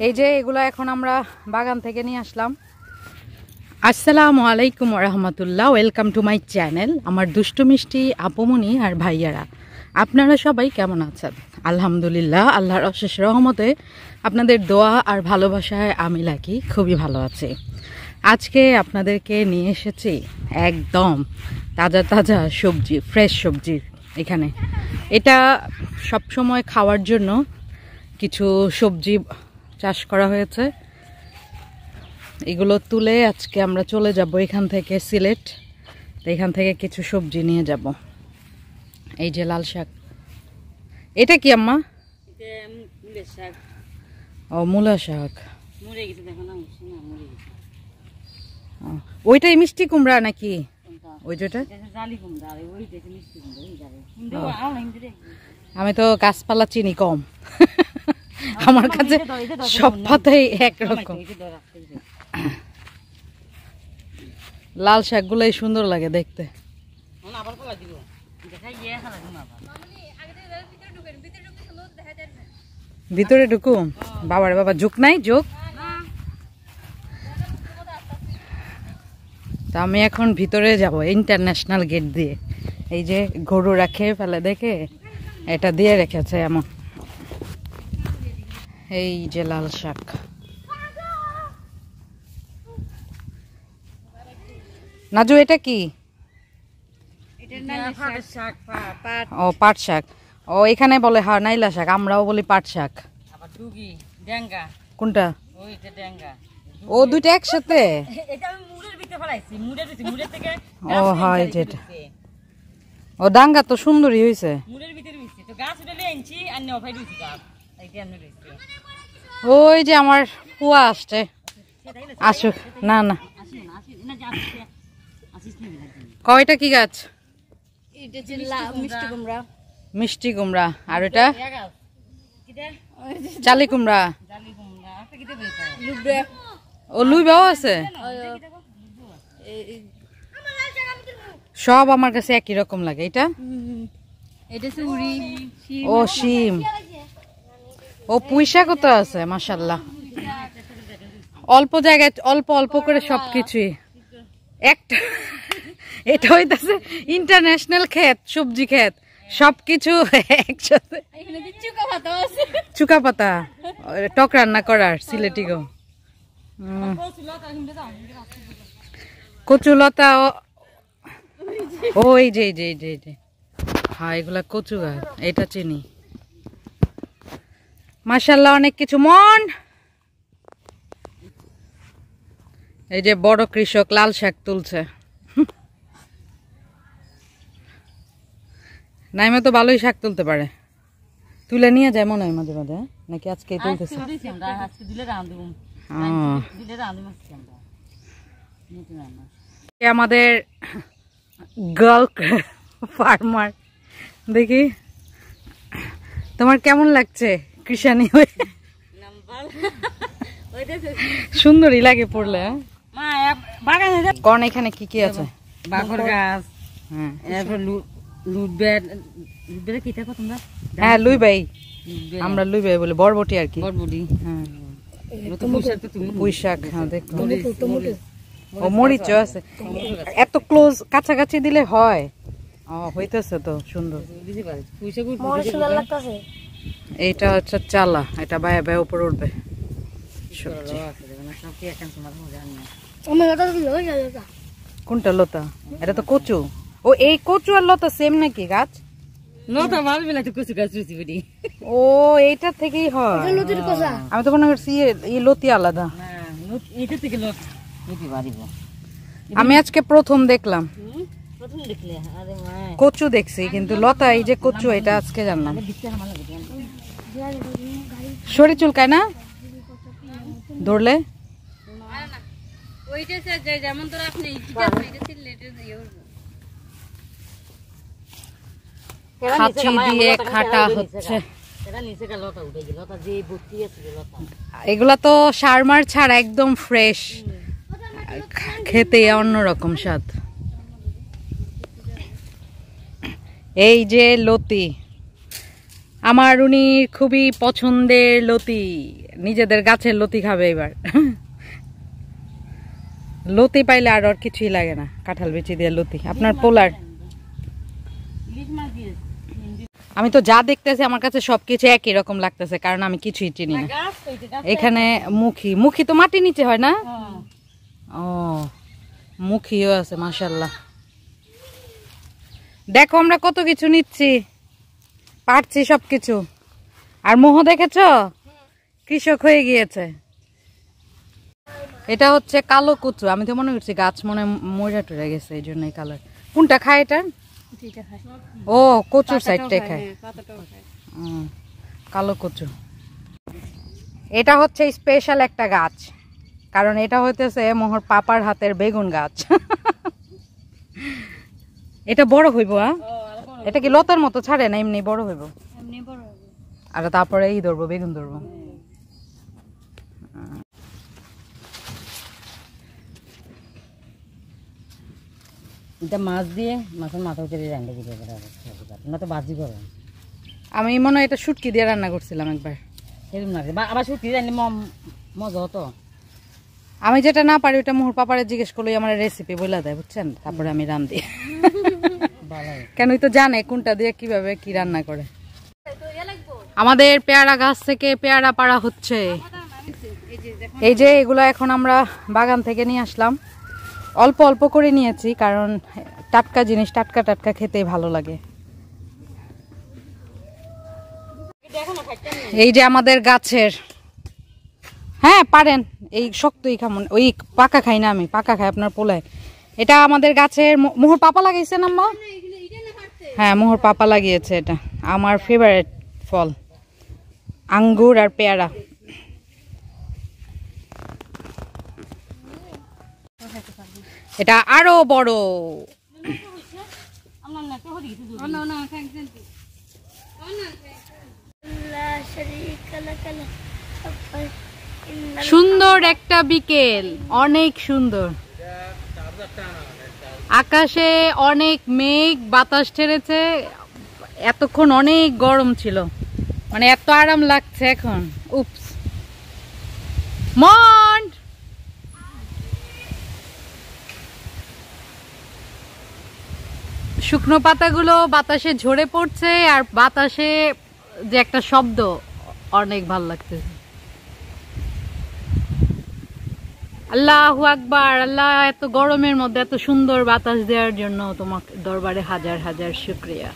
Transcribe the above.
এই যে এগুলো এখন আমরা বাগান থেকে নিয়ে আসলাম। আসসালামু আলাইকুম রাহমাতুল্লাহ, ওয়েলকাম টু মাই চ্যানেল। আমার দুষ্টু মিষ্টি আপুমনি আর ভাইয়ারা, আপনারা সবাই কেমন আছেন? আলহামদুলিল্লাহ, আল্লাহর অশেষ রহমতে আপনাদের দোয়া আর ভালোবাসায় আমি লাকি খুবই ভালো আছি। আজকে আপনাদেরকে নিয়ে এসেছি একদম তাজা তাজা সবজি, ফ্রেশ সবজি। এখানে এটা সব সময় খাওয়ার জন্য কিছু সবজি চাষ করা হয়েছে। এগুলো তুলে আজকে আমরা চলে যাব এখান থেকে সিলেট। এখান থেকে কিছু সবজি নিয়ে যাব। এই যে লাল শাক, এটা কি আম্মা? ও মূলা শাক। ওইটাই মিষ্টি কুমড়া নাকি? ওই যেটা আমি তো গাছপালা চিনি কম, আমার কাছে সব পাতাই একরকম। লাল শাক গুলাই সুন্দর লাগে দেখতে। ভিতরে ঢুকুম? বাবার বাবা ঝুঁক নাই, ঝুঁক। তা আমি এখন ভিতরে যাব ইন্টারন্যাশনাল গেট দিয়ে। এই যে গরু রাখে ফেলে দেখে এটা দিয়ে রেখেছে এমন। এই যে লাল শাক, নাজু এটা কি? ও পাট শাক। ও এখানে বলে হ্যাঁ নাইলা শাক, আমরাও বলি পাট শাক। কোনটা? ও দুইটা একসাথে? ও হয় যেটা। ও ডাঙ্গা তো সুন্দরই হয়েছে। ওই যে আমার পুয়া আসছে, আসুক। না না, কয়টা কি গাছ? মিষ্টি কুমড়া। আর এটা চালি কুমড়া। ও লুইবাও আছে। সব আমার কাছে একই রকম লাগে। এটা ও শিম। ও পুঁই শাকও তো আছে মাশাআল্লাহ। অল্প জায়গায় অল্প অল্প করে সবকিছুই একটা। এটা হইতাছে ইন্টারন্যাশনাল ক্ষেত, সবজি ক্ষেত, সবকিছু একসাথে। চুকা পাতা টক রান্না করার সিলেটি গো। কচু লতা। ওই যে হ্যাঁ এগুলা কচু গাছ, এটা চিনি। মাশাআল্লাহ অনেক কিছু মন। এই যে বড় কৃষক লাল শাক তুলছে। নাইমা তো ভালোই শাক তুলতে পারে, তুলে নিয়ে যায় মনে হয় মাঝে মাঝে, নাকি আজকে তুলতেছে? আমাদের গার্ল ফার্মার। দেখি তোমার কেমন লাগছে কৃষানি হয়ে? সুন্দরই লাগে পড়লে। কোন এখানে কি কি আছে? বাগর গাছ, হ্যাঁ লুই ভাই, আমরা লুই ভাই বলে বরবটি আর কি। হ্যাঁ পুঁই শাক। হ্যাঁ দেখো ও মরিচ আছে। এত ক্লোজ কাছাকাছি দিলে হয়। ও হইতেছে তো সুন্দর। এইটা হচ্ছে চালা, এটা বায়া বায়া উপরে উঠবে। কোনটা লতা? এটা তো কচু। ও এই কচু আর লতা সেম নাকি গাছ? লতা ভাববি না তো কচু গাছ। ও এইটা থেকেই হয়। আমি তো মনে করছি এই লতি আলাদা। আমি আজকে প্রথম দেখলাম। কচু দেখছি কিন্তু লতা, এই যে কচু এটা আজকে জানলাম। শরীর চুলকায় না ধরলে? খাঁচি দিয়ে কাটা হচ্ছে। এগুলা তো সার মার ছাড়া একদম ফ্রেশ, খেতে অন্যরকম স্বাদ। এই যে লতি, আমার উনি খুবই পছন্দের লতি, নিজেদের গাছের লতি খাবে এবার। লতি পাইলে আর কিছুই লাগে না, কাঁঠাল বিচি দিয়ে লতি। আপনার পোলার, আমি তো যা দেখতেছি আমার কাছে সবকিছু একই রকম লাগতেছে, কারণ আমি কিছুই চিনি না। এখানে মুখী, মুখী তো মাটির নিচে হয় না? ও, মুখীও আছে মাশাআল্লাহ। দেখো আমরা কত কিছু নিচ্ছি, পারছি সবকিছু। আর মোহ দেখেছো, কৃষক হয়ে গিয়েছে। এটা হচ্ছে কালো কচু, আমি তো মনে করছি গাছ মনে মরে টরে গেছে, এই জন্যই কালার। কোনটা খায় এটা? ও, কচুর সাইডটাই খায়, কালো কচু। এটা হচ্ছে স্পেশাল একটা গাছ, কারণ এটা হইতেছে মোহর পাপার হাতের বেগুন গাছ। এটা বড় হইব, এটা কি লতার মতো ছাড়ে না, এমনি বড় হইব? আর তারপরে এই ধরবো, বেগুন ধরবো। এটা মাছ দিয়ে, মাছের মাথা উঠে রান্না করে না তো ভাজি করে। আমি মনে হয় এটা শুটকি দিয়ে রান্না করছিলাম একবার, এরকম লাগে। আবার শুটকি রান্না মজা হতো। আমি যেটা না পারি ওটা মোহর পাপারে জিজ্ঞেস করলে আমার রেসিপি বলে দেয়, বুঝছেন? তারপরে আমি রান্ধি। কেন তো জানে কোনটা দিয়ে কিভাবে কি রান্না করে। আমাদের পেয়ারা গাছ থেকে পেয়ারা পাড়া হচ্ছে। এই যে এগুলো এখন আমরা বাগান থেকে নিয়ে আসলাম, অল্প অল্প করে নিয়েছি, কারণ টাটকা জিনিস টাটকা টাটকা খেতেই ভালো লাগে। এই যে আমাদের গাছের, হ্যাঁ পারেন, এই শক্তই খামন, ওই পাকা খাই না আমি, পাকা খাই আপনার পোলায়। এটা আমাদের গাছের মোহর পাপা লাগিয়েছেন আম্মা? হ্যাঁ, মোহর পাপা লাগিয়েছে। এটা আমার ফেভারিট ফল, আঙ্গুর আর পেয়ারা। এটা আরো বড়। সুন্দর একটা বিকেল, অনেক সুন্দর। আকাশে অনেক মেঘ, বাতাস ছেড়েছে। এতক্ষণ অনেক গরম ছিল, মানে এত আরাম লাগছে এখন। উপস মন্ড, শুকনো পাতাগুলো বাতাসে ঝরে পড়ছে, আর বাতাসে যে একটা শব্দ, অনেক ভালো লাগতেছে। আল্লাহু আকবার। আল্লাহ, এত গরমের মধ্যে এত সুন্দর বাতাস দেওয়ার জন্য তোমার দরবারে হাজার হাজার শুকরিয়া।